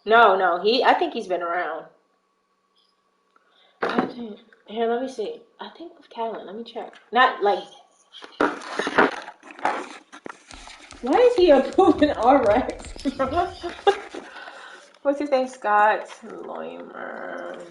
No, no, I think he's been around. I think, here, let me see. I think with Callan. Let me check. Not like. Why is he approving RX? What's his name? Scott Loimer.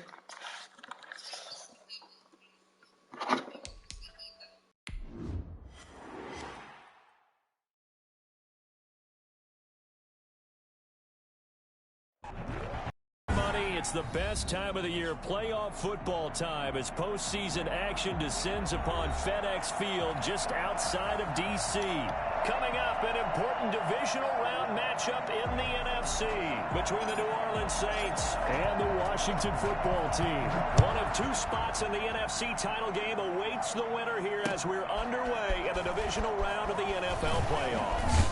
It's the best time of the year, playoff football time, as postseason action descends upon FedEx Field just outside of D.C. Coming up, an important divisional round matchup in the NFC between the New Orleans Saints and the Washington football team. One of two spots in the NFC title game awaits the winner here as we're underway in the divisional round of the NFL playoffs.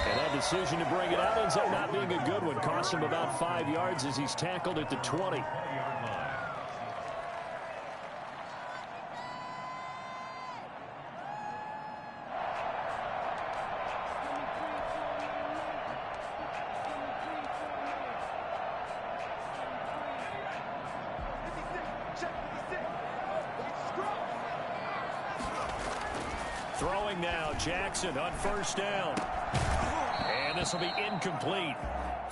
And that decision to bring it out ends up not being a good one. Cost him about 5 yards as he's tackled at the 20. Throwing now, Jackson on first down. And this will be incomplete.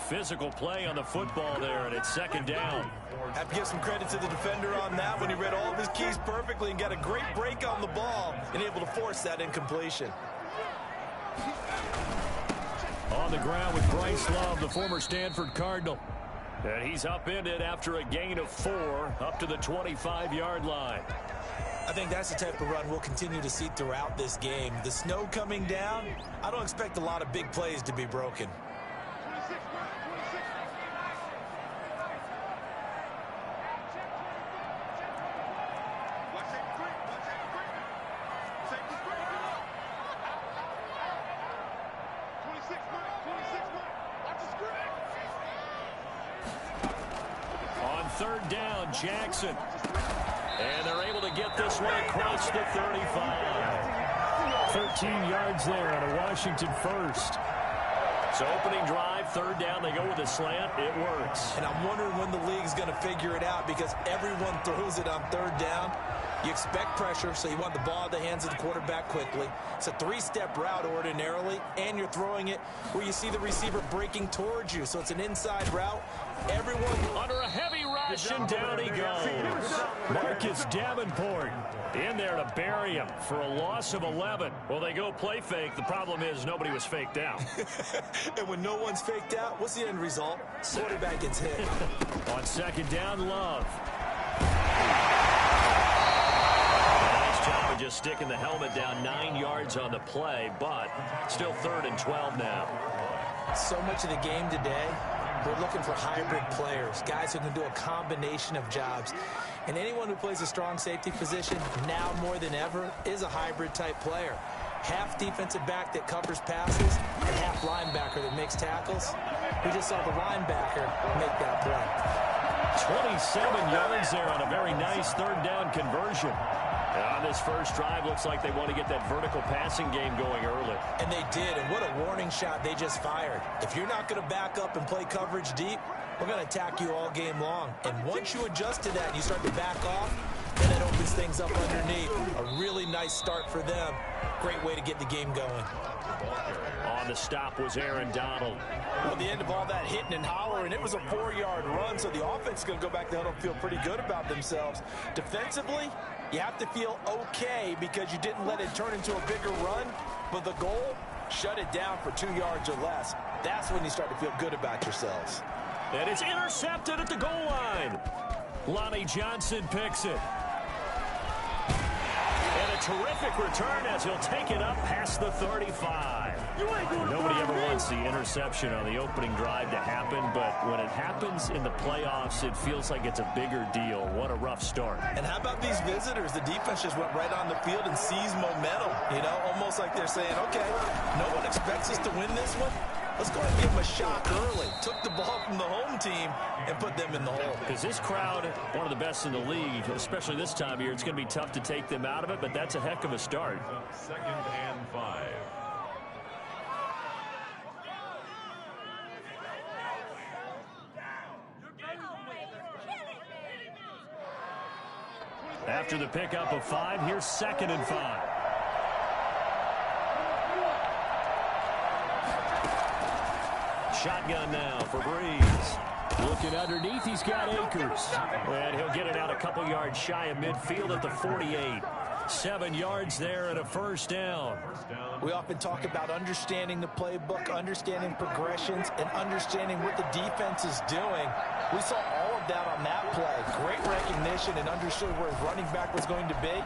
Physical play on the football there, and it's second down. Have to give some credit to the defender on that when he read all of his keys perfectly and got a great break on the ball and able to force that incompletion. On the ground with Bryce Love, the former Stanford Cardinal. And he's upended after a gain of 4 up to the 25-yard line. I think that's the type of run we'll continue to see throughout this game. The snow coming down, I don't expect a lot of big plays to be broken. On third down, Jackson. And they're able to get this one across the 35. 13 yards there on a Washington first. So opening drive, third down, they go with a slant. It works. And I'm wondering when the league's going to figure it out because everyone throws it on third down. You expect pressure, so you want the ball in the hands of the quarterback quickly. It's a three-step route ordinarily, and you're throwing it where you see the receiver breaking towards you. So it's an inside route. Everyone under a heavy rush, and down he goes. Marcus Davenport in there to bury him for a loss of 11. Well, they go play fake. The problem is nobody was faked out. And when no one's faked out, what's the end result? Quarterback gets hit. On second down, Love. Job of just sticking the helmet down 9 yards on the play, but still 3rd and 12 now. So much of the game today, we're looking for hybrid players, guys who can do a combination of jobs. And anyone who plays a strong safety position, now more than ever, is a hybrid type player. Half defensive back that covers passes and half linebacker that makes tackles. We just saw the linebacker make that play. 27 yards there on a very nice third down conversion. And on this first drive, looks like they want to get that vertical passing game going early. And they did, and what a warning shot they just fired. If you're not going to back up and play coverage deep, we're going to attack you all game long. And once you adjust to that and you start to back off, then it opens things up underneath. A really nice start for them. Great way to get the game going. On the stop was Aaron Donald. Well, the end of all that hitting and hollering, it was a 4-yard run, so the offense is going to go back to huddle and feel pretty good about themselves. Defensively, you have to feel okay because you didn't let it turn into a bigger run, but the goal, shut it down for 2 yards or less. That's when you start to feel good about yourselves. And it's intercepted at the goal line. Lonnie Johnson picks it. And a terrific return as he'll take it up past the 35. Nobody ever wants the interception on the opening drive to happen, but when it happens in the playoffs, it feels like it's a bigger deal. What a rough start. And how about these visitors? The defense just went right on the field and seized momentum, almost like they're saying, okay, no one expects us to win this one. Let's go ahead and give them a shock early. Took the ball from the home team and put them in the hole. Because this crowd, one of the best in the league, especially this time of year, it's going to be tough to take them out of it, but that's a heck of a start. 2nd and 5. After the pickup of 5, here's 2nd and 5. Shotgun now for Breeze. Looking underneath, he's got Akers. And he'll get it out a couple yards shy of midfield at the 48. 7 yards there and a first down. We often talk about understanding the playbook, understanding progressions, and understanding what the defense is doing. We saw all of that on that play. Great recognition and understood where his running back was going to be.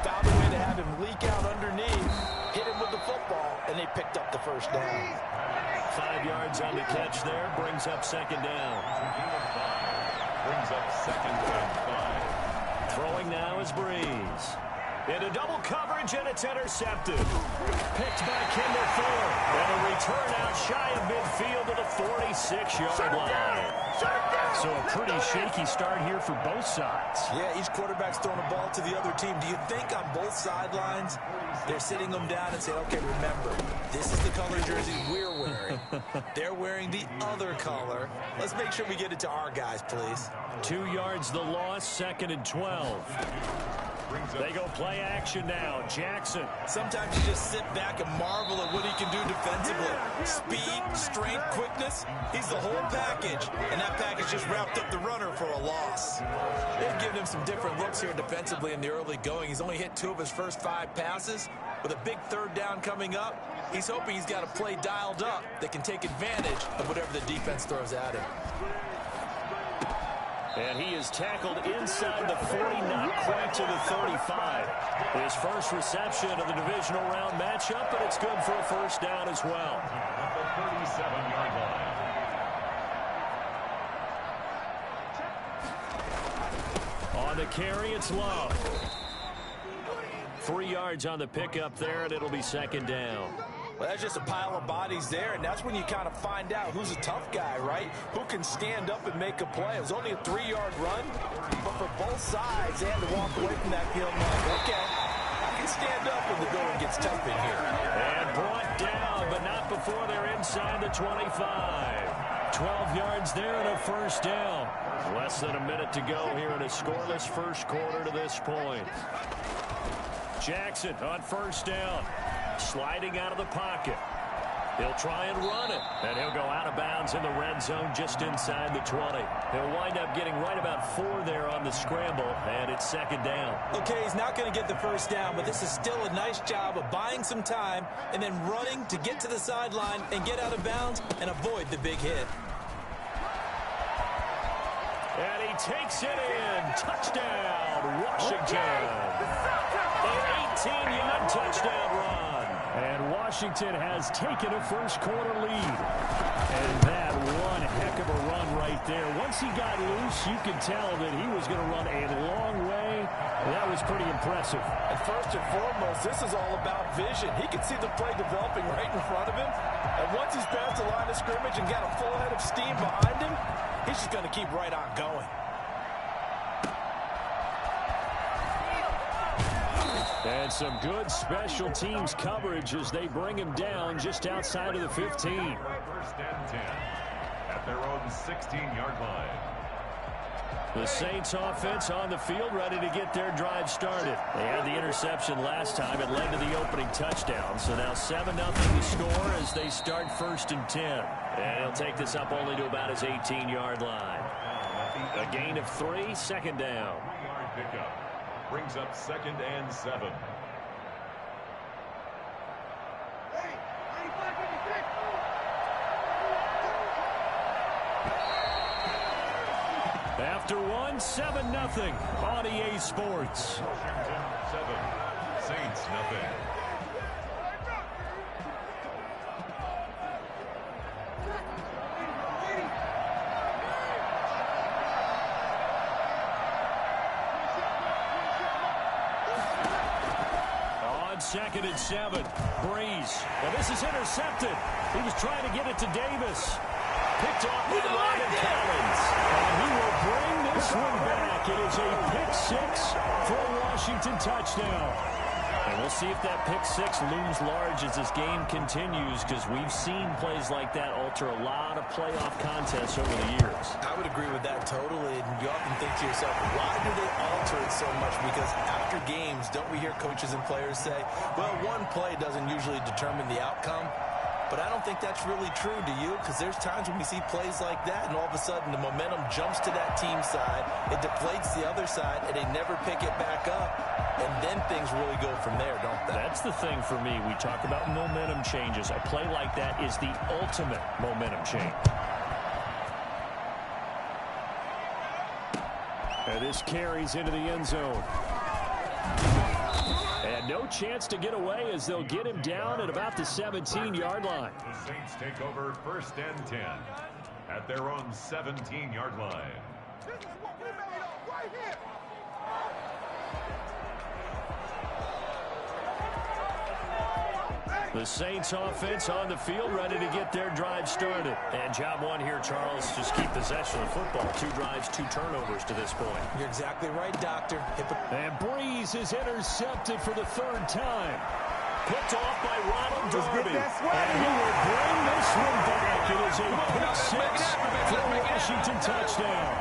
Found a way to have him leak out underneath, hit him with the football, and they picked up the first down. 5 yards on the catch there, brings up 2nd down. Brings up 2nd and 5. Throwing now is Breeze. Into double coverage, and it's intercepted. Picked by Kendall Ford. And a return out shy of midfield to the 46-yard line. So a pretty shaky start here for both sides. Yeah, each quarterback's throwing a ball to the other team. Do you think on both sidelines they're sitting them down and saying, okay, remember, this is the color jersey we're wearing. They're wearing the other color. Let's make sure we get it to our guys, please. 2 yards the loss, 2nd and 12. They go play action now. Jackson. Sometimes you just sit back and marvel at what he can do defensively. Speed, strength, quickness. He's the whole package. And that package just wrapped up the runner for a loss. They've given him some different looks here defensively in the early going. He's only hit 2 of his first 5 passes. With a big 3rd down coming up, he's hoping he's got a play dialed up that can take advantage of whatever the defense throws at him. And he is tackled inside the 40, not quite to the 35. His first reception of the divisional round matchup, but it's good for a first down as well. At the 37-yard line. On the carry, it's Love. 3 yards on the pickup there, and it'll be 2nd down. Well, that's just a pile of bodies there, and that's when you kind of find out who's a tough guy, right? Who can stand up and make a play. It was only a 3-yard run, but for both sides, they had to walk away from that field like, okay, I can stand up when the going gets tough in here. And brought down, but not before they're inside the 25. 12 yards there and a first down. Less than a minute to go here in a scoreless first quarter to this point. Jackson on first down. Sliding out of the pocket. He'll try and run it. And he'll go out of bounds in the red zone just inside the 20. He'll wind up getting right about 4 there on the scramble, and it's 2nd down. Okay, he's not going to get the first down, but this is still a nice job of buying some time and then running to get to the sideline and get out of bounds and avoid the big hit. And he takes it in. Touchdown, Washington. An 18-yard touchdown run. And Washington has taken a first quarter lead. And that one heck of a run right there. Once he got loose, you could tell that he was going to run a long way. That was pretty impressive. And first and foremost, this is all about vision. He can see the play developing right in front of him. And once he's past the line of scrimmage and got a full head of steam behind him, he's just going to keep right on going. And some good special teams coverage as they bring him down just outside of the 15. First and 10 at their own 16-yard line. The Saints offense on the field ready to get their drive started. They had the interception last time. It led to the opening touchdown. So now 7-0 to score as they start 1st and 10. And he'll take this up only to about his 18-yard line. A gain of 3, 2nd down. 3-yard pickup. Brings up 2nd and 7. After 1, 7-0 on EA Sports. Washington 7, Saints nothing. On 2nd and 7, Breeze. Well, this is intercepted. He was trying to get it to Davis. Picked off by Ryan Collins. And he will bring this one back. It is a pick 6 for a Washington touchdown. And we'll see if that pick six looms large as this game continues, because we've seen plays like that alter a lot of playoff contests over the years. I would agree with that totally. And you often think to yourself, why do they alter it so much? Because after games, don't we hear coaches and players say, well, one play doesn't usually determine the outcome? But I don't think that's really true, do you? Because there's times when we see plays like that, and all of a sudden the momentum jumps to that team side, it deflates the other side, and they never pick it back up, and then things really go from there, don't they? That's the thing for me. We talk about momentum changes. A play like that is the ultimate momentum change. And this carries into the end zone. And no chance to get away as they'll get him down at about the 17-yard line. The Saints take over 1st and 10 at their own 17-yard line. This is what we made of right here. The Saints offense on the field, ready to get their drive started. And job one here, Charles, just keep possession of football. 2 drives, 2 turnovers to this point. You're exactly right, Doctor. And Breeze is intercepted for the 3rd time. Picked off by Ronald Darby. And he will bring this one back. It is a pick six for a Washington touchdown.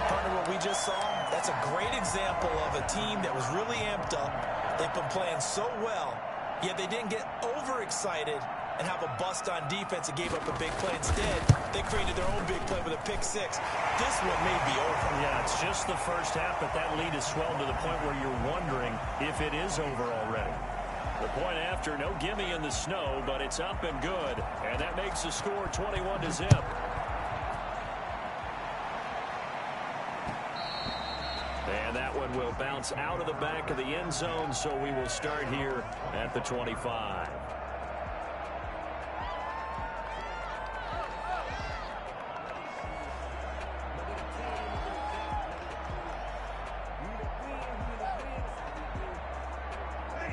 Partner, what we just saw, that's a great example of a team that was really amped up. They've been playing so well, yet they didn't get overexcited and have a bust on defense and gave up a big play. Instead, they created their own big play with a pick six. This one may be over. Yeah, it's just the first half, but that lead has swelled to the point where you're wondering if it is over already. The point after, no gimme in the snow, but it's up and good. And that makes the score 21-0. And that one will bounce out of the back of the end zone, so we will start here at the 25.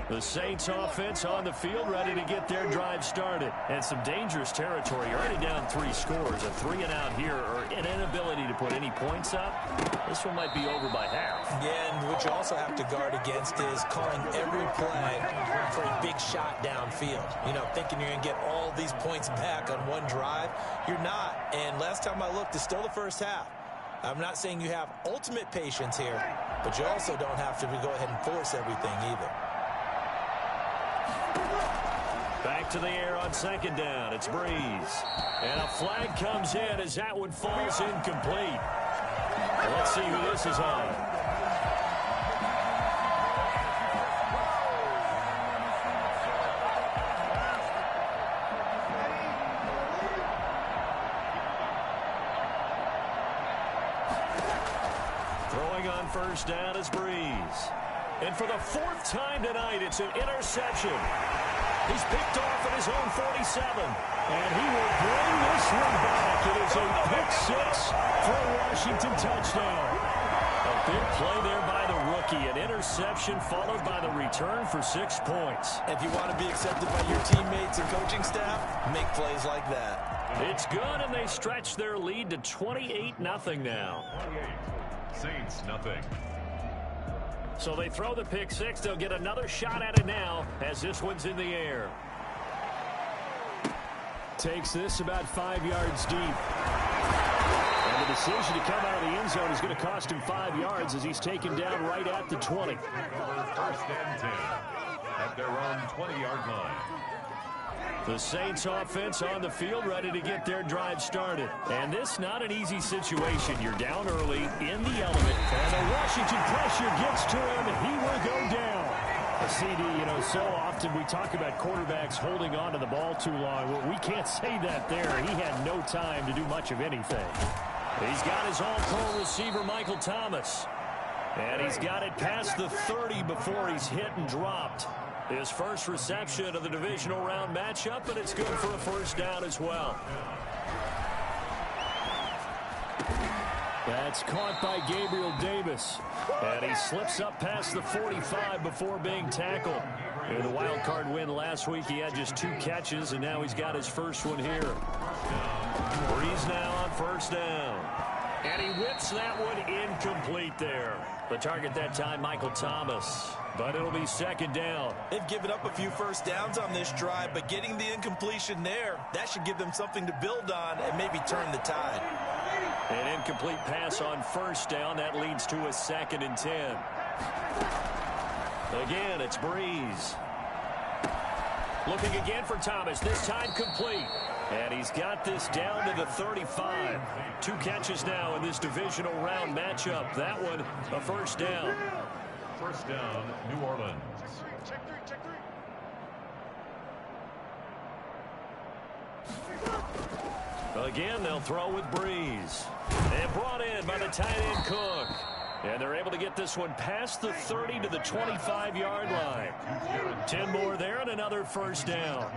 The Saints offense on the field, ready to get their drive started. And some dangerous territory. You're already down 3 scores. A 3 and out here, or an inability to put any points up. This one might be over by half. Yeah, and what you also have to guard against is calling every play for a big shot downfield. You know, thinking you're going to get all these points back on one drive. You're not. And last time I looked, it's still the first half. I'm not saying you have ultimate patience here, but you also don't have to go ahead and force everything either. Back to the air on 2nd down. It's Breeze. And a flag comes in as that one falls incomplete. Let's see who this is on. Throwing on 1st down is Breeze. And for the 4th time tonight, it's an interception. He's picked off at his own 47. And he will bring this one back. It is a pick six for a Washington touchdown. A big play there by the rookie. An interception followed by the return for 6 points. If you want to be accepted by your teammates and coaching staff, make plays like that. It's good, and they stretch their lead to 28-0 now. 28. Saints, nothing. So they throw the pick six. They'll get another shot at it now as this one's in the air. Takes this about 5 yards deep. And the decision to come out of the end zone is going to cost him 5 yards as he's taken down right at the 20. 1st and 10 at their own 20-yard line. The Saints offense on the field, ready to get their drive started. And this not an easy situation. You're down early in the element. And the Washington pressure gets to him. He will go down. A CD, you know, so often we talk about quarterbacks holding on to the ball too long. Well, we can't say that there. He had no time to do much of anything. He's got his all-pro receiver, Michael Thomas. And he's got it past the 30 before he's hit and dropped. His first reception of the divisional round matchup, and it's good for a 1st down as well. That's caught by Gabriel Davis. And he slips up past the 45 before being tackled. In the wild card win last week, he had just 2 catches, and now he's got his first one here. Breeze now on 1st down. And he whips that one incomplete there. The target that time, Michael Thomas. But it'll be second down. They've given up a few first downs on this drive, but getting the incompletion there, that should give them something to build on and maybe turn the tide. An incomplete pass on first down. That leads to a 2nd and 10. Again, it's Breeze. Looking again for Thomas. This time complete. And he's got this down to the 35. 2 catches now in this divisional round matchup. That one, a first down. First down, New Orleans. Check three. Again, they'll throw with Breeze. And brought in by the tight end Cook. And they're able to get this one past the 30 to the 25-yard line. 10 more there and another first down.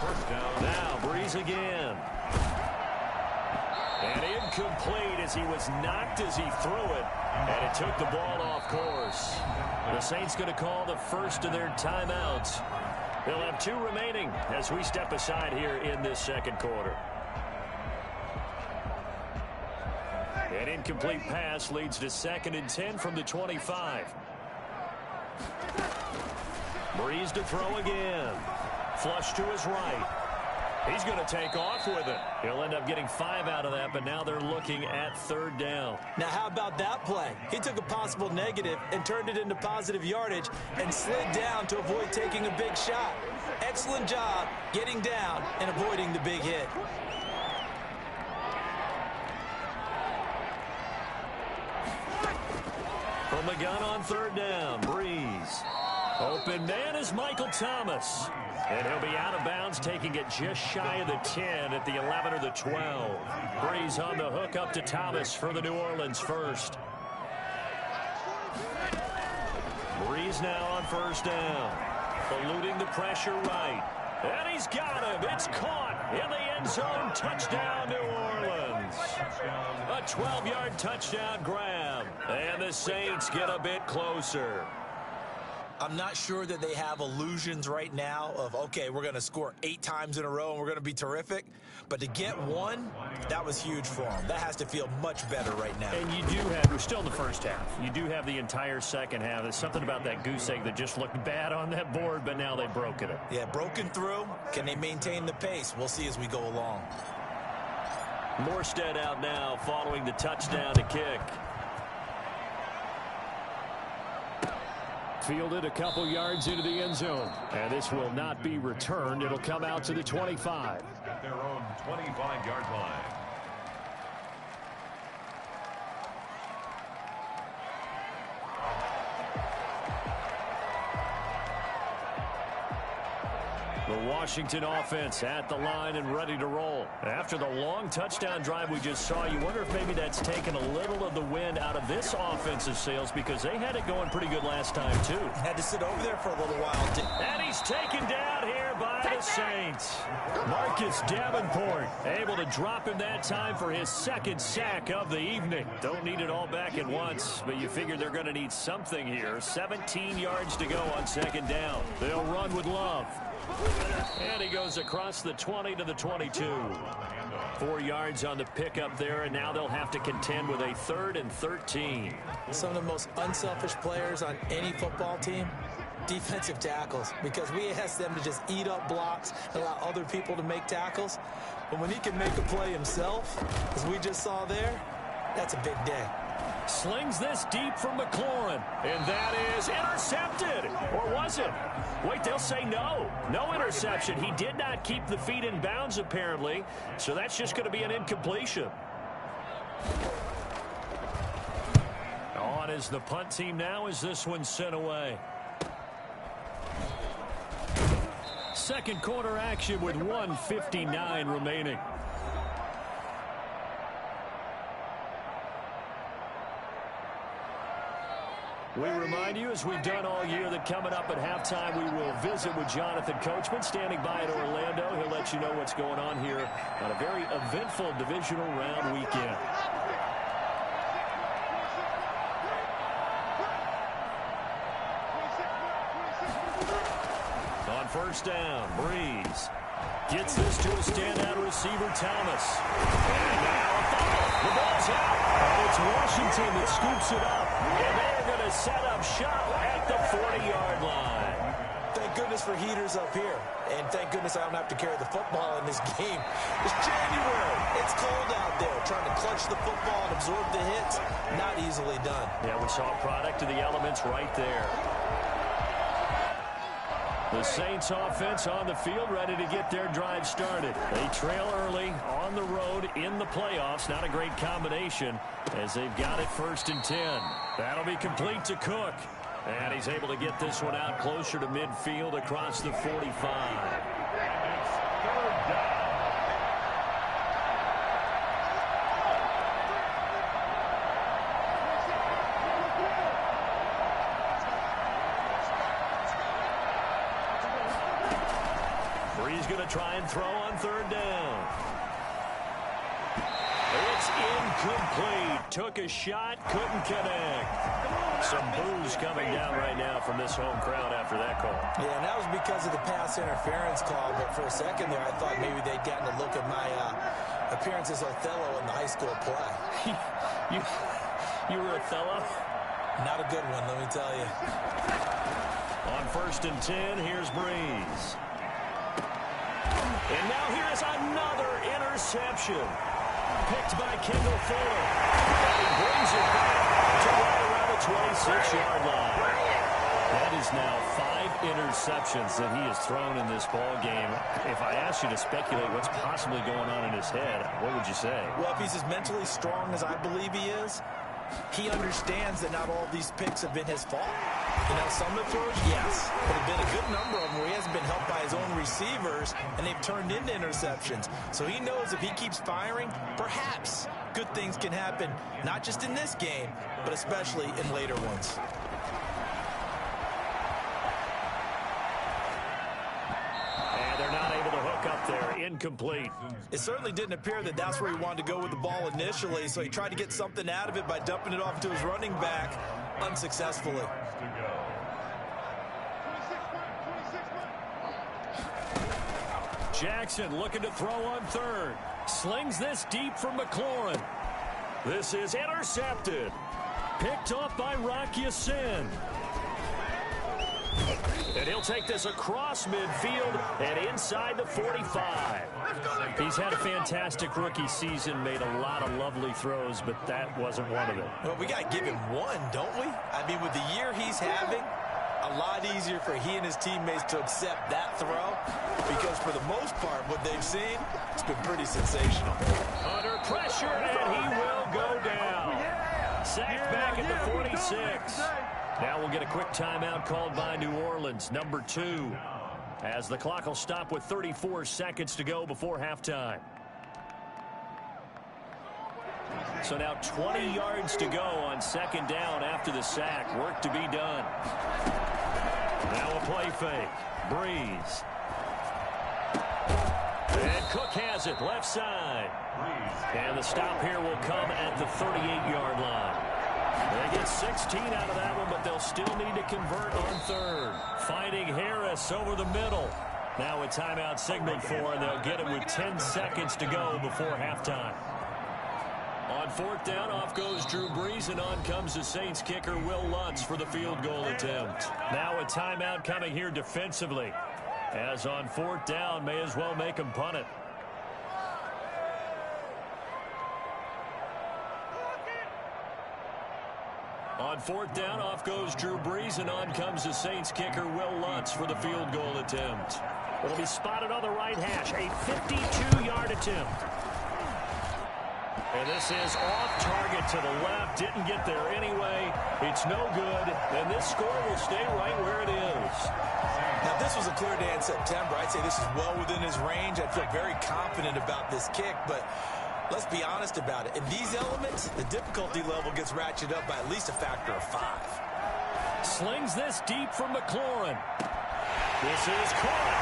First down. Now Breeze again. And incomplete as he was knocked as he threw it. And it took the ball off course. The Saints going to call the first of their timeouts. They'll have 2 remaining as we step aside here in this second quarter. An incomplete pass leads to 2nd and 10 from the 25. Breeze to throw again. Flush to his right. He's going to take off with it. He'll end up getting 5 out of that, but now they're looking at 3rd down. Now, how about that play? He took a possible negative and turned it into positive yardage and slid down to avoid taking a big shot. Excellent job getting down and avoiding the big hit. From the gun on 3rd down, Breeze. Open man is Michael Thomas. And he'll be out of bounds, taking it just shy of the 10 at the 11 or the 12. Breeze on the hook up to Thomas for the New Orleans first. Breeze now on 1st down. Eluding the pressure right. And he's got him. It's caught in the end zone. Touchdown, New Orleans. A 12-yard touchdown grab. And the Saints get a bit closer. I'm not sure that they have illusions right now of, okay, we're going to score 8 times in a row and we're going to be terrific. But to get 1, that was huge for them. That has to feel much better right now. And you do have, we're still in the first half. You do have the entire second half. There's something about that goose egg that just looked bad on that board, but now they've broken it. Yeah, broken through. Can they maintain the pace? We'll see as we go along. Morstead out now following the touchdown to kick. Fielded a couple yards into the end zone. And this will not be returned. It'll come out to the 25. At their own 25-yard line. The Washington offense at the line and ready to roll. After the long touchdown drive we just saw, you wonder if maybe that's taken a little of the wind out of this offensive sails because they had it going pretty good last time, too. Had to sit over there for a little while. And he's taken down here by the Saints. Marcus Davenport able to drop him that time for his 2nd sack of the evening. Don't need it all back at once, but you figure they're going to need something here. 17 yards to go on 2nd down. They'll run with Love. And he goes across the 20 to the 22. 4 yards on the pickup there, and now they'll have to contend with a 3rd and 13. Some of the most unselfish players on any football team, defensive tackles, because we ask them to just eat up blocks and allow other people to make tackles. But when he can make a play himself, as we just saw there, that's a big day. Slings this deep from McLaurin, and that is intercepted. Or was it? Wait, they'll say no. No interception. He did not keep the feet in bounds, apparently, so that's just going to be an incompletion. On is the punt team now as this one's sent away. Second quarter action with 1:59 remaining. We remind you, as we've done all year, that coming up at halftime, we will visit with Jonathan Coachman, standing by in Orlando. He'll let you know what's going on here on a very eventful divisional round weekend. On 1st down, Breeze gets this to a standout receiver, Thomas. And now a fumble. The ball's out. It's Washington that scoops it up. And they're going to set up shop at the 40-yard line. Thank goodness for heaters up here. And thank goodness I don't have to carry the football in this game. It's January. It's cold out there. Trying to clutch the football and absorb the hits, not easily done. Yeah, we saw a product of the elements right there. The Saints offense on the field, ready to get their drive started. They trail early on the road in the playoffs. Not a great combination as they've got it 1st and 10. That'll be complete to Cook. And he's able to get this one out closer to midfield across the 45. He's going to try and throw on 3rd down. It's incomplete. Took a shot, couldn't connect. Some boos coming down right now from this home crowd after that call. Yeah, and that was because of the pass interference call. But for a second there, I thought maybe they'd gotten a look at my appearance as Othello in the high school play. You were Othello? Not a good one, let me tell you. On 1st and 10, here's Breeze. And now here's another interception. Picked by Kendall Fuller. And he brings it back to right around the 26-yard line. That is now 5 interceptions that he has thrown in this ball game. If I asked you to speculate what's possibly going on in his head, what would you say? Well, if he's as mentally strong as I believe he is, he understands that not all of these picks have been his fault. You know, some of the throws, yes, but there have been a good number of them where he hasn't been helped by his own receivers, and they've turned into interceptions. So he knows if he keeps firing, perhaps good things can happen, not just in this game, but especially in later ones. And they're not able to hook up there. Incomplete. It certainly didn't appear that that's where he wanted to go with the ball initially, so he tried to get something out of it by dumping it off to his running back unsuccessfully. Jackson looking to throw on 3rd. Slings this deep from McLaurin. This is intercepted. Picked off by Rock Ya-Sin. And he'll take this across midfield and inside the 45. He's had a fantastic rookie season, made a lot of lovely throws, but that wasn't one of them. Well, we got to give him one, don't we? I mean, with the year he's having, a lot easier for he and his teammates to accept that throw because for the most part, what they've seen, it's been pretty sensational. Under pressure, and he will go down. Sacked back at the 46. Now we'll get a quick timeout called by New Orleans, number 2, as the clock will stop with 34 seconds to go before halftime. So now 20 yards to go on 2nd down after the sack. Work to be done. Now a play fake. Breeze. And Cook has it left side. And the stop here will come at the 38-yard line. They get 16 out of that one, but they'll still need to convert on 3rd. Finding Harris over the middle. Now a timeout signaled for, and they'll get it with 10 seconds to go before halftime. On 4th down, off goes Drew Brees, and on comes the Saints kicker Will Lutz for the field goal attempt. Now a timeout coming here defensively. As on 4th down, may as well make him punt it. On 4th down, off goes Drew Brees, and on comes the Saints kicker Will Lutz for the field goal attempt. It'll be spotted on the right hash, a 52-yard attempt. And this is off target to the left. Didn't get there anyway. It's no good. And this score will stay right where it is. Now, if this was a clear day in September, I'd say this is well within his range. I feel very confident about this kick, but let's be honest about it. In these elements, the difficulty level gets ratcheted up by at least a factor of 5. Slings this deep from McLaurin. This is caught.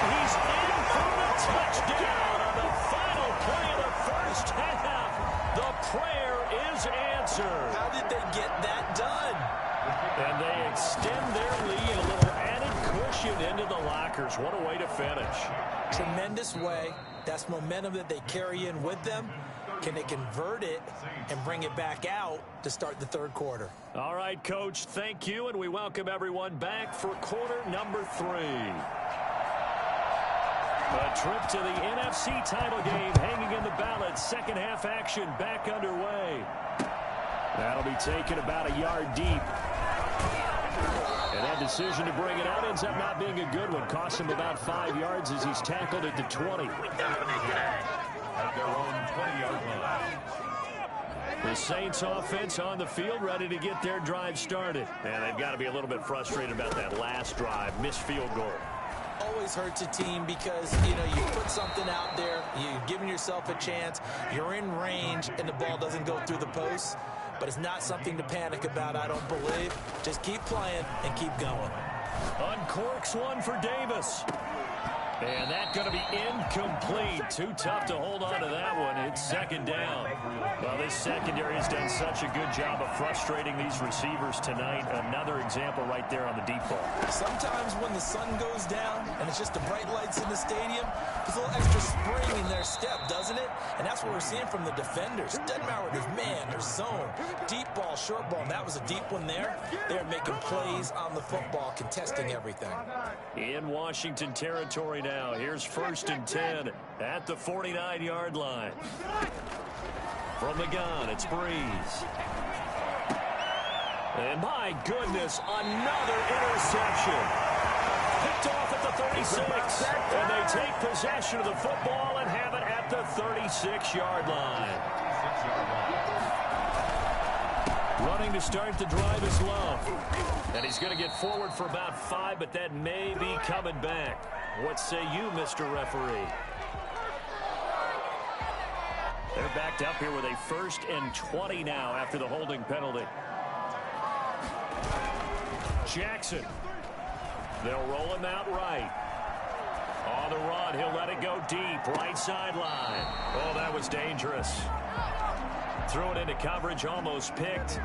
And he's in for the touchdown on the final play of the first half. The prayer is answered. How did they get that done? And they extend their lead, a little added cushion into the lockers. What a way to finish. Tremendous way. That's momentum that they carry in with them. Can they convert it and bring it back out to start the third quarter? All right, Coach, thank you, and we welcome everyone back for quarter number 3. A trip to the NFC title game hanging in the balance. Second half action back underway. That'll be taken about a yard deep. And that decision to bring it out ends up not being a good one. Cost him about 5 yards as he's tackled at the 20. At their own 20-yard line. The Saints offense on the field ready to get their drive started. And they've got to be a little bit frustrated about that last drive. Missed field goal. Always hurts a team because, you know, you put something out there, you've given yourself a chance, you're in range, and the ball doesn't go through the posts. But it's not something to panic about, I don't believe. Just keep playing and keep going. Uncorks one for Davis. And that's going to be incomplete. Too tough to hold on to that one. It's second down. Well, this secondary has done such a good job of frustrating these receivers tonight. Another example right there on the deep ball. Sometimes when the sun goes down and it's just the bright lights in the stadium, there's a little extra spring in their step, doesn't it? And that's what we're seeing from the defenders. Doesn't matter if there's man or zone, deep ball, short ball. And that was a deep one there. They're making plays on the football, contesting everything. In Washington territory now. Here's 1st and 10 at the 49-yard line. From the gun, it's Breeze. And my goodness, another interception. Picked off at the 36. And they take possession of the football and have it at the 36-yard line. Running to start the drive is Love. And he's going to get forward for about 5, but that may be coming back. What say you, Mr. Referee? They're backed up here with a 1st and 20 now after the holding penalty. Jackson. They'll roll him out right. On the run, he'll let it go deep. Right sideline. Oh, that was dangerous. Threw it into coverage, almost picked.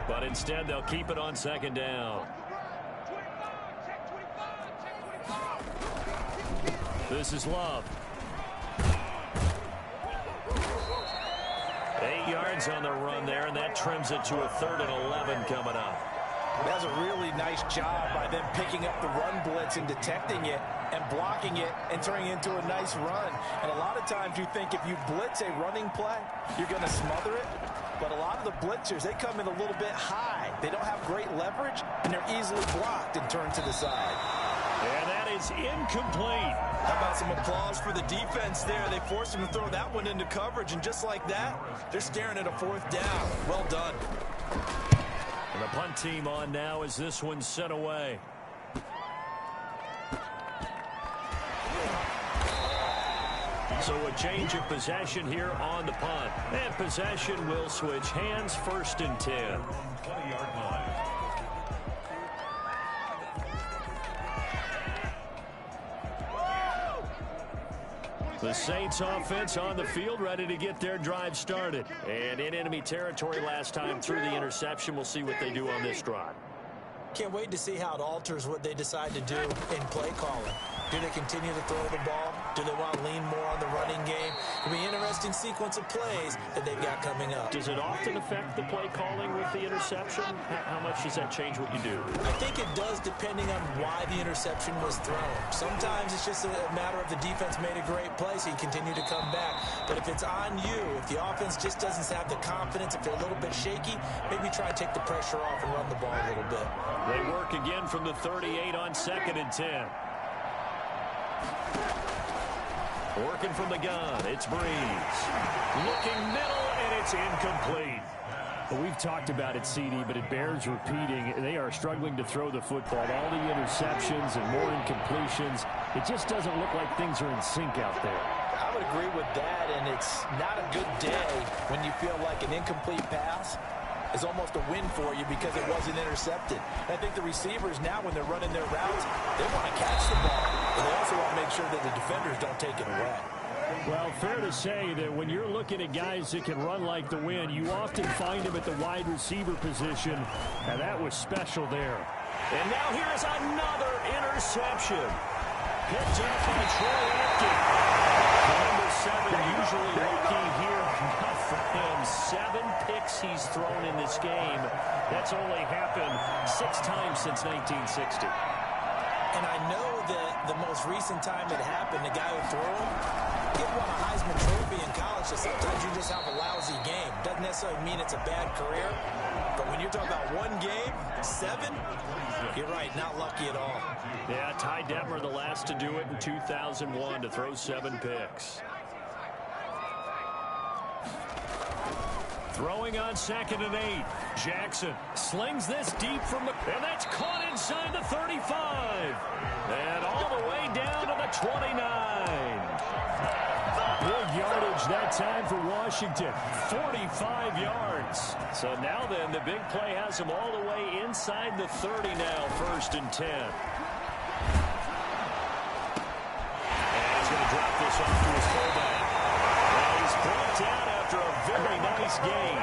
But instead, they'll keep it on 2nd down. This is Love. 8 yards on the run there, and that trims it to a 3rd and 11 coming up. That's a really nice job by them picking up the run blitz and detecting it and blocking it and turning it into a nice run. And a lot of times you think if you blitz a running play, you're going to smother it. But a lot of the blitzers, they come in a little bit high. They don't have great leverage, and they're easily blocked and turned to the side. And that is incomplete. How about some applause for the defense there? They forced him to throw that one into coverage, and just like that, they're staring at a 4th down. Well done. And the punt team on now as this one's sent away. So a change of possession here on the punt. And possession will switch hands, 1st and 10. 20-yard line. The Saints offense on the field ready to get their drive started. And in enemy territory last time through the interception. We'll see what they do on this drive. Can't wait to see how it alters what they decide to do in play calling. Do they continue to throw the ball? Do they want to lean more on the running game? It'll be an interesting sequence of plays that they've got coming up. Does it often affect the play calling with the interception? How much does that change what you do? I think it does depending on why the interception was thrown. Sometimes it's just a matter of the defense made a great play, so you continue to come back. But if it's on you, if the offense just doesn't have the confidence, if they're a little bit shaky, maybe try to take the pressure off and run the ball a little bit. They work again from the 38 on 2nd and 10. Working from the gun, it's Breeze. Looking middle, and it's incomplete. Well, we've talked about it, CD, but it bears repeating. They are struggling to throw the football. All the interceptions and more incompletions. It just doesn't look like things are in sync out there. I would agree with that, and it's not a good day when you feel like an incomplete pass is almost a win for you because it wasn't intercepted. And I think the receivers now, when they're running their routes, they want to catch the ball, but they also want to make sure that the defenders don't take it away. Well, fair to say that when you're looking at guys that can run like the wind, you often find them at the wide receiver position, and that was special there. And now here's another interception. Picked up by Troy Apke. Number 7 usually lucky here. Not for thrown in this game. That's only happened 6 times since 1960. And I know that the most recent time it happened, the guy who threw him, he won a Heisman Trophy in college, so sometimes you just have a lousy game. Doesn't necessarily mean it's a bad career, but when you're talking about one game, 7, you're right, not lucky at all. Yeah, Ty Detmer, the last to do it in 2001, to throw 7 picks. Throwing on 2nd and 8. Jackson slings this deep from the... And that's caught inside the 35. And all the way down to the 29. Big yardage that time for Washington. 45 yards. So now then, the big play has them all the way inside the 30 now, 1st and 10. And he's going to drop this off to his fullback. And he's brought down after a very nice gain.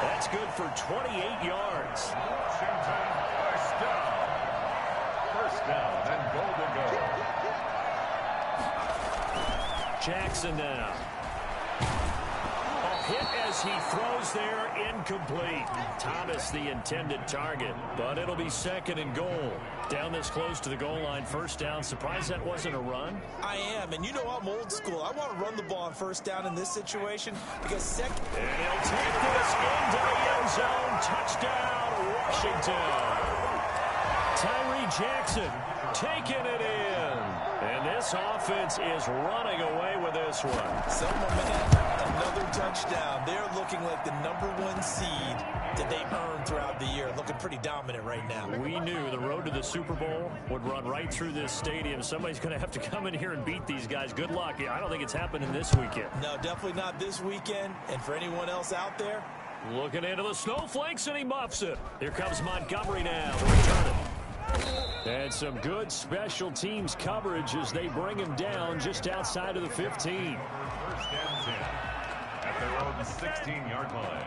That's good for 28 yards. Washington, first down. First down and goal to go. Jackson now. A hit as he throws there, incomplete. Thomas the intended target, but it'll be 2nd and goal. Down this close to the goal line, 1st down. Surprised that wasn't a run? I am, and you know I'm old school. I want to run the ball on 1st down in this situation because second... And he'll take this into the end zone. Touchdown, Washington. Tyree Jackson taking it in. And this offense is running away with this one. So, my man, another touchdown. They're looking like the #1 seed that they earned throughout the year. Looking pretty dominant right now. We knew the road to the Super Bowl would run right through this stadium. Somebody's going to have to come in here and beat these guys. Good luck. I don't think it's happening this weekend. No, definitely not this weekend. And for anyone else out there, looking into the snowflakes, and he muffs it. Here comes Montgomery now to return it. And some good special teams coverage as they bring him down just outside of the 15. 1st and 10 at their own 16-yard line.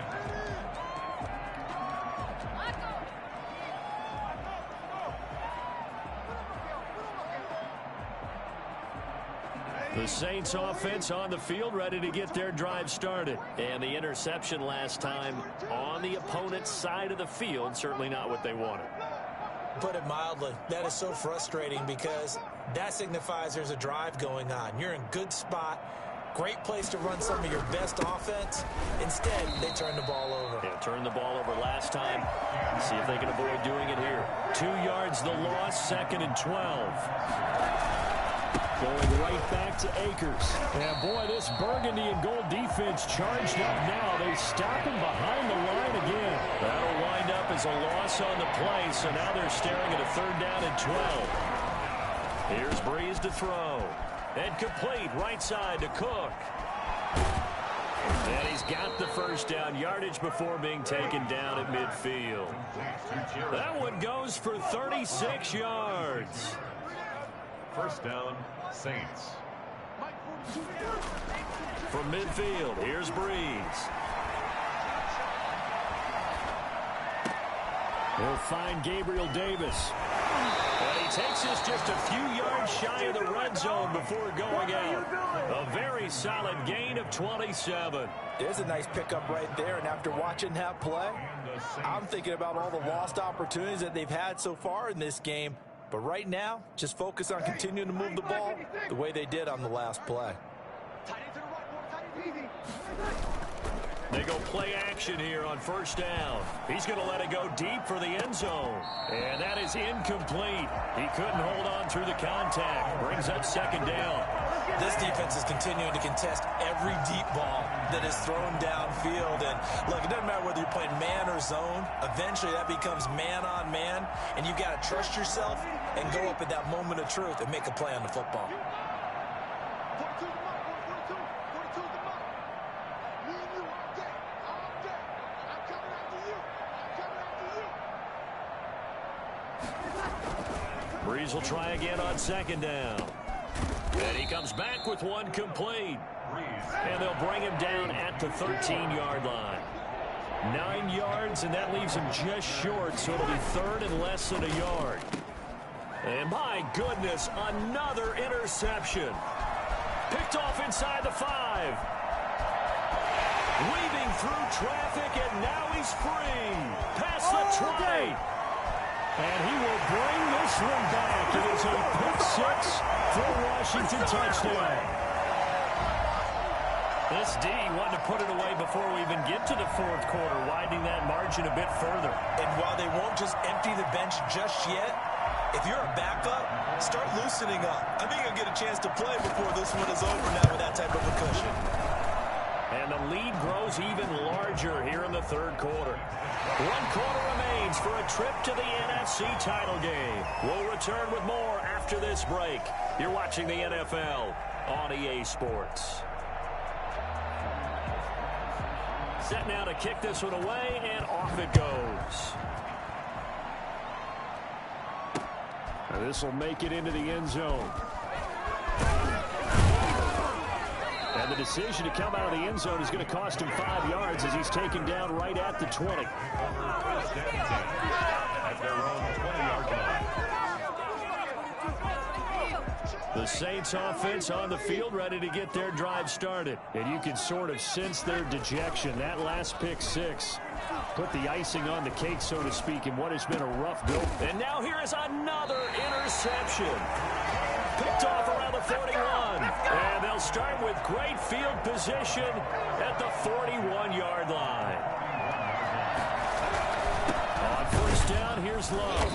The Saints offense on the field, ready to get their drive started. And the interception last time on the opponent's side of the field, certainly not what they wanted. put it mildly, that is so frustrating because that signifies there's a drive going on. You're in good spot. Great place to run some of your best offense. Instead, they turn the ball over. Yeah, turned the ball over last time. See if they can avoid doing it here. 2 yards the loss, 2nd and 12. Going right back to Akers. And boy, this burgundy and gold defense charged up now. They stop him behind the line again. That'll wind up as a loss on the play, so now they're staring at a 3rd down and 12. Here's Breeze to throw. And complete right side to Cook. And he's got the first down, yardage before being taken down at midfield. That one goes for 36 yards. 1st down, Saints. From midfield, here's Breeze. He'll find Gabriel Davis. And he takes us just a few yards shy of the red zone before going out. A very solid gain of 27. There's a nice pickup right there, and after watching that play, I'm thinking about all the lost opportunities that they've had so far in this game. But right now, just focus on continuing to move the ball the way they did on the last play. They go play action here on 1st down. He's going to let it go deep for the end zone. And that is incomplete. He couldn't hold on through the contact. Brings up 2nd down. This defense is continuing to contest every deep ball that is thrown downfield. And look, it doesn't matter whether you're playing man or zone. Eventually that becomes man on man. And you've got to trust yourself and go up at that moment of truth and make a play on the football. Breeze will try again on 2nd down. And he comes back with one complete. And they'll bring him down at the 13-yard line. 9 yards, and that leaves him just short, so it'll be 3rd and less than a yard. And my goodness, another interception. Picked off inside the 5. Weaving through traffic, and now he's free. Past the 20. And he will bring this one back. It is a pick six for a Washington touchdown. This D wanted to put it away before we even get to the fourth quarter, widening that margin a bit further. And while they won't just empty the bench just yet, if you're a backup, start loosening up. I think you'll get a chance to play before this one is over now with that type of a cushion. And the lead grows even larger here in the third quarter. 1 quarter remains for a trip to the NFC title game. We'll return with more after this break. You're watching the NFL on EA Sports. Set now to kick this one away, and off it goes. Now this will make it into the end zone. And the decision to come out of the end zone is going to cost him 5 yards as he's taken down right at the 20. At their own 20-yard line. The Saints offense on the field, ready to get their drive started. And you can sort of sense their dejection. That last pick six put the icing on the cake, so to speak, in what has been a rough go. And now here is another interception. Picked off around the 41. And they'll start with great field position at the 41-yard line. On first down, here's Love.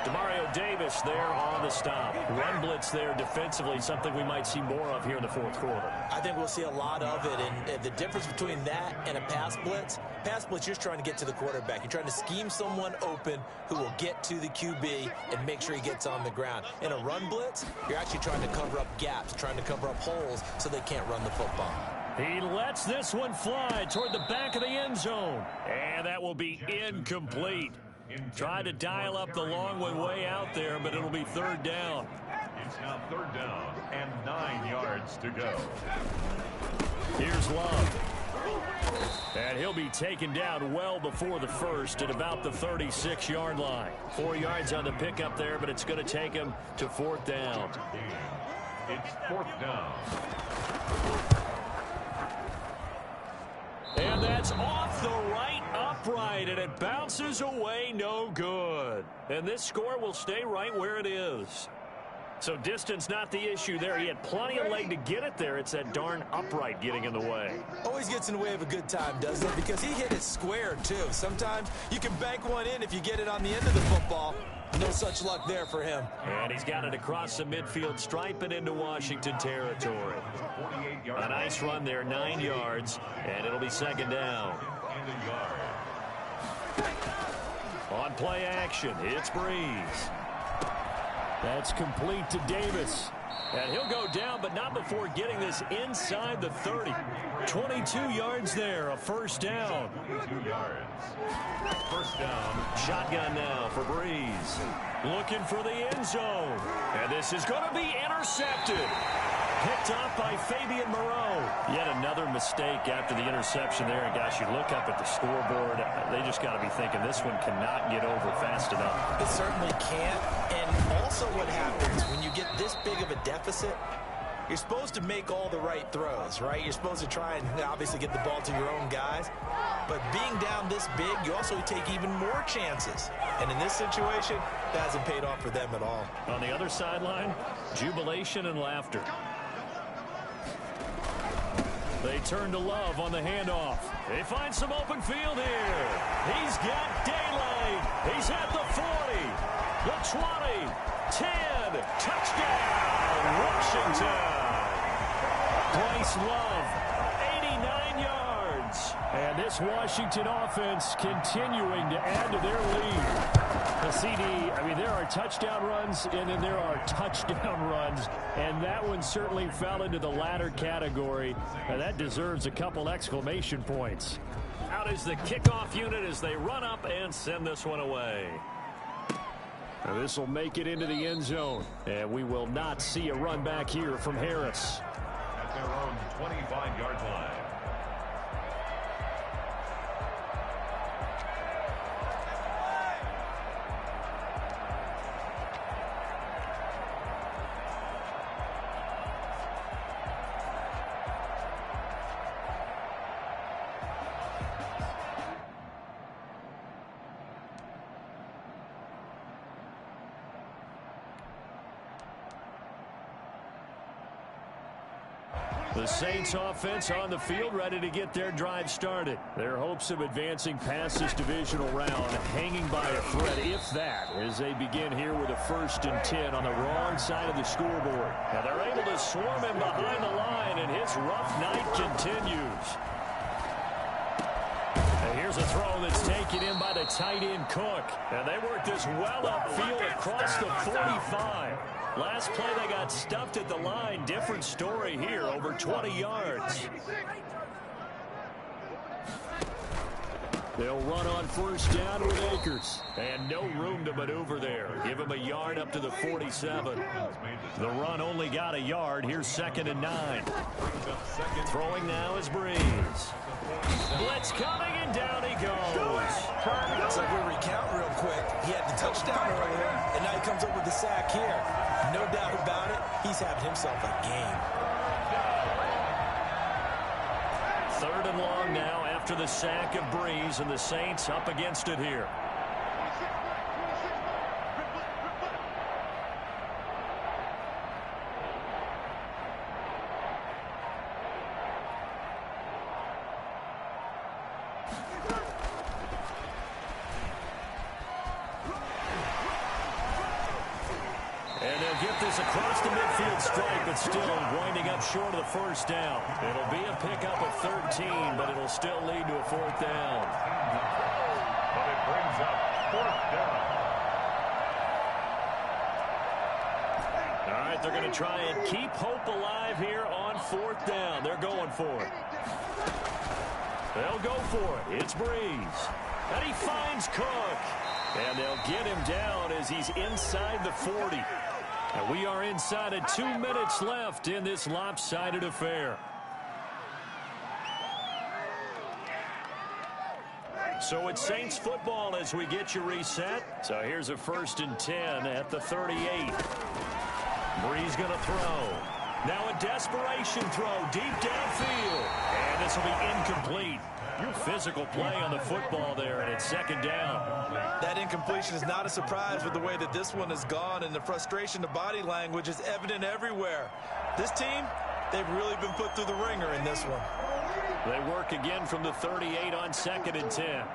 Demario Davis there on the stop. Run blitz there defensively, something we might see more of here in the fourth quarter. I think we'll see a lot of it, and the difference between that and a pass blitz, you're just trying to get to the quarterback. You're trying to scheme someone open who will get to the QB and make sure he gets on the ground. In a run blitz, you're actually trying to cover up gaps, trying to cover up holes so they can't run the football. He lets this one fly toward the back of the end zone. And that will be incomplete. Tried to dial up the long one way out there, but it'll be third down. It's now third down and 9 yards to go. Here's Love. And he'll be taken down well before the first at about the 36-yard line. 4 yards on the pickup there, but it's going to take him to fourth down. It's fourth down. And that's off the right upright, and it bounces away no good. And this score will stay right where it is. So distance not the issue there. He had plenty of leg to get it there. It's that darn upright getting in the way. Always gets in the way of a good time, doesn't it? Because he hit it square, too. Sometimes you can bank one in if you get it on the end of the football. No such luck there for him. And he's got it across the midfield stripe and into Washington territory. A nice run there, 9 yards, and it'll be second down. On play action, it's Breeze. That's complete to Davis. And he'll go down, but not before getting this inside the 30. 22 yards there, a first down. 2 yards. First down. Shotgun now for Breeze. Looking for the end zone. And this is going to be intercepted. Picked off by Fabian Moreau. Yet another mistake after the interception there. And gosh, you look up at the scoreboard, they just got to be thinking this one cannot get over fast enough. It certainly can't. And also what happens when you get this big of a deficit, you're supposed to make all the right throws, right? You're supposed to try and obviously get the ball to your own guys. But being down this big, you also take even more chances. And in this situation, that hasn't paid off for them at all. On the other sideline, jubilation and laughter. They turn to Love on the handoff. They find some open field here. He's got daylight. He's at the 40, the 20, 10. Touchdown, Washington. Place Love, 89 yards. And this Washington offense continuing to add to their lead. The CD, I mean, there are touchdown runs, and then there are touchdown runs, and that one certainly fell into the latter category. And that deserves a couple exclamation points. Out is the kickoff unit as they run up and send this one away. Now this will make it into the end zone, and we will not see a run back here from Harris. At their own 25-yard line. The Saints offense on the field, ready to get their drive started. Their hopes of advancing past this divisional round hanging by a thread, if that, as they begin here with a 1st and 10 on the wrong side of the scoreboard. And they're able to swarm him behind the line, and his rough night continues. And here's a throw that's taken in by the tight end Cook. And they work this well upfield across the 45. Last play they got stuffed at the line. Different story here, over 20 yards. They'll run on 1st down with Akers. And no room to maneuver there. Give him a yard up to the 47. The run only got a yard. Here's 2nd and 9. Throwing now is Breeze. Blitz coming, and down he goes. It's like we recount real quick. He had the touchdown earlier, and now he comes up with the sack here. No doubt about it, he's having himself a game. 3rd and long now after the sack of Breeze, and the Saints up against it here. Across the midfield stripe, but still winding up short of the 1st down. It'll be a pickup of 13, but it'll still lead to a 4th down. But it brings up 4th down. All right, they're going to try and keep hope alive here on 4th down. They're going for it. They'll go for it. It's Breeze. And he finds Cook. And they'll get him down as he's inside the 40. And we are inside of 2 minutes left in this lopsided affair. So it's Saints football as we get you reset. So here's a 1st and 10 at the 38. Breeze going to throw. Now a desperation throw deep downfield. And this will be incomplete. Your physical play on the football there, and it's 2nd down. That incompletion is not a surprise with the way that this one has gone, and the frustration, the body language is evident everywhere. This team, they've really been put through the ringer in this one. They work again from the 38 on 2nd and 10.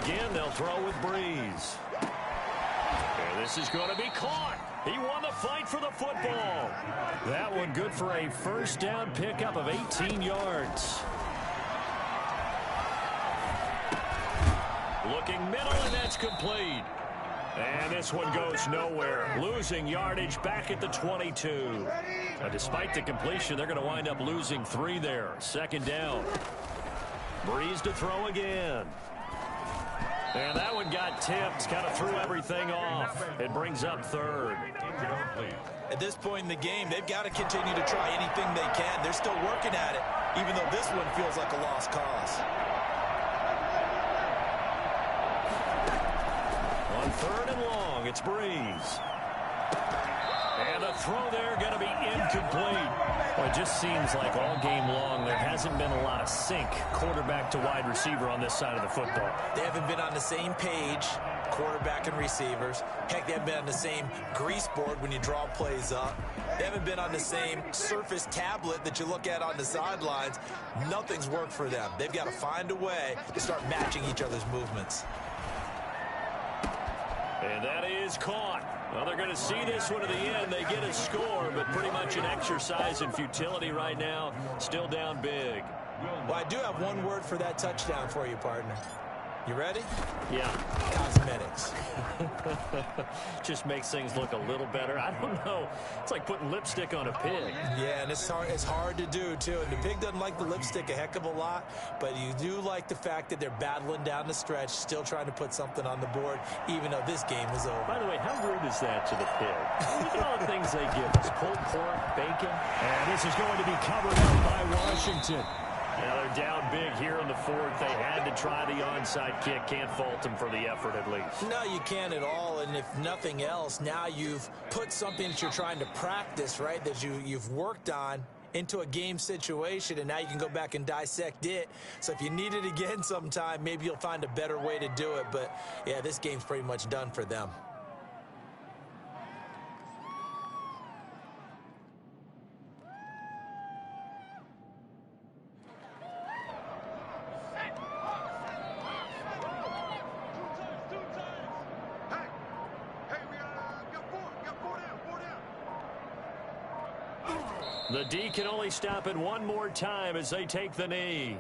Again, they'll throw with Breeze. And this is going to be caught. He won the fight for the football. That one good for a 1st down pickup of 18 yards. Looking middle, and that's complete. And this one goes nowhere. Losing yardage back at the 22. Despite the completion, they're going to wind up losing 3 there. 2nd down. Breeze to throw again. And that one got tipped, kind of threw everything off. It brings up 3rd. At this point in the game, they've got to continue to try anything they can. They're still working at it, even though this one feels like a lost cause. On 3rd and long, it's Breeze. And the throw there going to be incomplete. Well, it just seems like all game long there hasn't been a lot of sync quarterback to wide receiver on this side of the football. They haven't been on the same page, quarterback and receivers. Heck, they haven't been on the same grease board when you draw plays up. They haven't been on the same surface tablet that you look at on the sidelines. Nothing's worked for them. They've got to find a way to start matching each other's movements. And that is caught. Well, they're going to see this one to the end. They get a score, but pretty much an exercise in futility right now. Still down big. Well, I do have one word for that touchdown for you, partner. You ready? Yeah. Cosmetics. Just makes things look a little better. I don't know. It's like putting lipstick on a pig. Yeah, and it's hard to do, too. And the pig doesn't like the lipstick a heck of a lot, but you do like the fact that they're battling down the stretch, still trying to put something on the board, even though this game is over. By the way, how rude is that to the pig? Look at all the things they give us. Pulled pork, bacon. And this is going to be covered up by Washington. Now they're down big here in the 4th. They had to try the onside kick. Can't fault them for the effort at least. No, you can't at all. And if nothing else, now you've put something that you're trying to practice, right, that you've worked on into a game situation, and now you can go back and dissect it. So if you need it again sometime, maybe you'll find a better way to do it. But, yeah, this game's pretty much done for them. The D can only stop it one more time as they take the knee.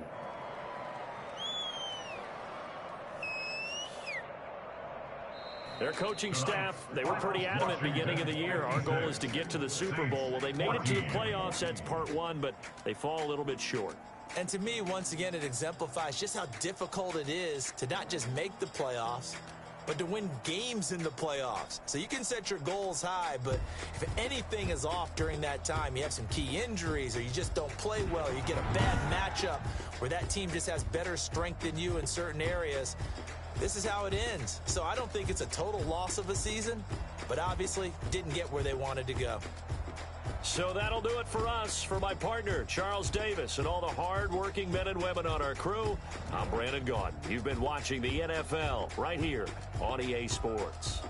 Their coaching staff, they were pretty adamant beginning of the year. Our goal is to get to the Super Bowl. Well, they made it to the playoffs. That's part one, but they fall a little bit short. And to me, once again, it exemplifies just how difficult it is to not just make the playoffs, but to win games in the playoffs. So you can set your goals high, but if anything is off during that time, you have some key injuries or you just don't play well, or you get a bad matchup where that team just has better strength than you in certain areas, this is how it ends. So I don't think it's a total loss of a season, but obviously didn't get where they wanted to go. So that'll do it for us. For my partner, Charles Davis, and all the hard-working men and women on our crew, I'm Brandon Gaudin. You've been watching the NFL right here on EA Sports.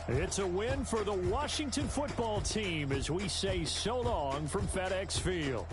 It's a win for the Washington football team as we say so long from FedEx Field.